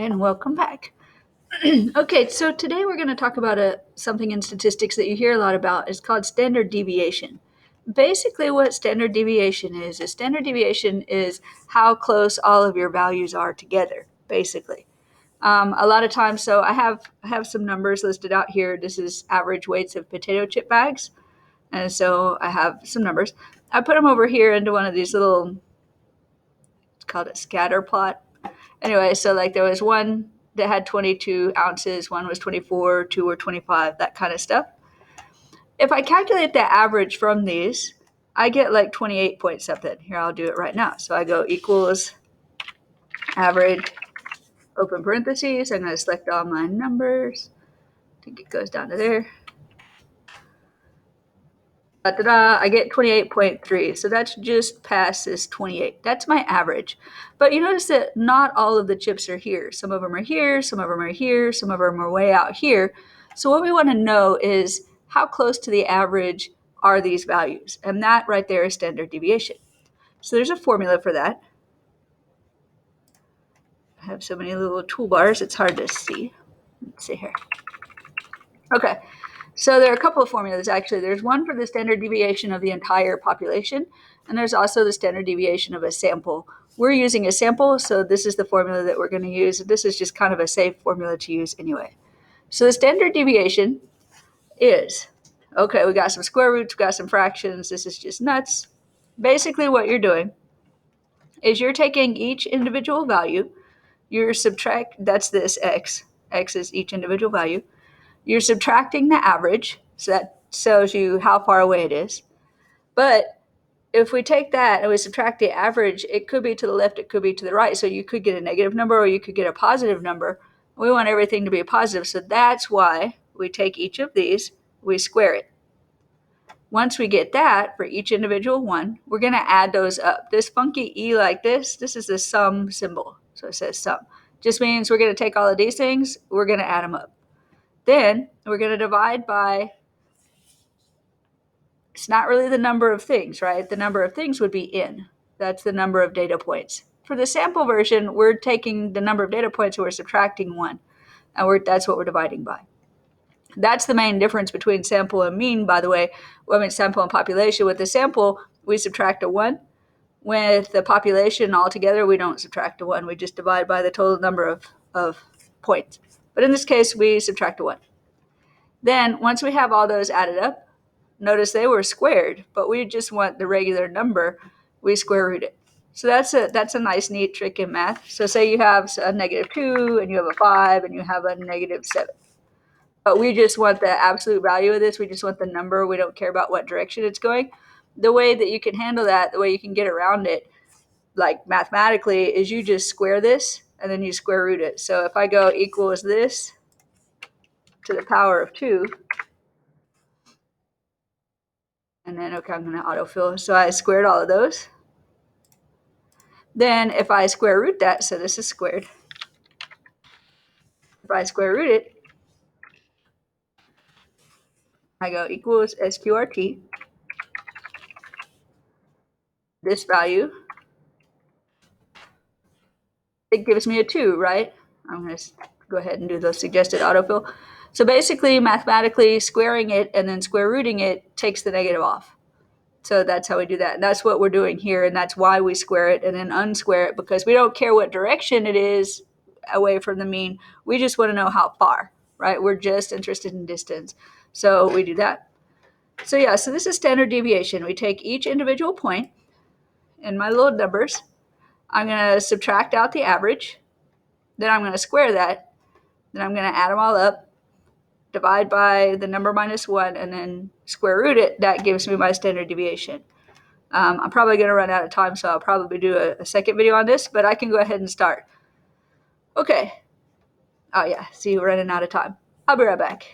and welcome back. Okay, so today we're going to talk about something in statistics that you hear a lot about. It's called standard deviation. Basically, what standard deviation is how close all of your values are together, basically. A lot of times, so I have some numbers listed out here. This is average weights of potato chip bags. And so I have some numbers. I put them over here into one of these little, it's called a scatter plot. Anyway, so like there was one that had 22 ounces, one was 24, two were 25, that kind of stuff. If I calculate the average from these, I get like 28 point something. Here, I'll do it right now. So I go equals average, open parentheses. I'm going to select all my numbers. I think it goes down to there. I get 28.3. So that's just past this 28. That's my average. But you notice that not all of the chips are here. Some of them are here, some of them are here, some of them are way out here. So what we want to know is how close to the average are these values? And that right there is standard deviation. So there's a formula for that. I have so many little toolbars, it's hard to see. Let's see here. Okay. So there are a couple of formulas, actually. There's one for the standard deviation of the entire population, and there's also the standard deviation of a sample. We're using a sample, so this is the formula that we're going to use. This is just kind of a safe formula to use anyway. So the standard deviation is, okay, we got some square roots, we got some fractions. This is just nuts. Basically what you're doing is you're taking each individual value, that's this x. X is each individual value. You're subtracting the average, so that shows you how far away it is. But if we take that and we subtract the average, it could be to the left, it could be to the right. So you could get a negative number or you could get a positive number. We want everything to be positive. So that's why we take each of these, we square it. Once we get that for each individual one, we're going to add those up. This funky E like this is the sum symbol. So it says sum. Just means we're going to take all of these things, we're going to add them up. Then we're going to divide by, it's not really the number of things, right? The number of things would be n. That's the number of data points. For the sample version, we're taking the number of data points and we're subtracting 1. And that's what we're dividing by. That's the main difference between sample and mean, by the way. Sample and population. With the sample, we subtract a 1. With the population altogether, we don't subtract a 1. We just divide by the total number of points. But in this case, we subtract a 1. Then, once we have all those added up, notice they were squared, but we just want the regular number, we square root it. So that's a nice, neat trick in math. So say you have a -2, and you have a 5, and you have a -7. But we just want the absolute value of this. We just want the number. We don't care about what direction it's going. The way that you can handle that, the way you can get around it, like mathematically, is you just square this, and then you square root it. So if I go equals this to the power of 2, and then, okay, I'm going to autofill. So I squared all of those. Then if I square root that, so this is squared. If I square root it, I go equals SQRT. This value, it gives me a 2, right? I'm going to go ahead and do the suggested autofill. So basically, mathematically, squaring it and then square rooting it takes the negative off. So that's how we do that. And that's what we're doing here. And that's why we square it and then unsquare it, because we don't care what direction it is away from the mean. We just want to know how far, right? We're just interested in distance. So we do that. So yeah, so this is standard deviation. We take each individual point in my little numbers. I'm going to subtract out the average. Then I'm going to square that. Then I'm going to add them all up, divide by the number minus 1, and then square root it. That gives me my standard deviation. I'm probably going to run out of time, so I'll probably do a second video on this, but I can go ahead and start. Okay. Oh yeah, see, we're running out of time. I'll be right back.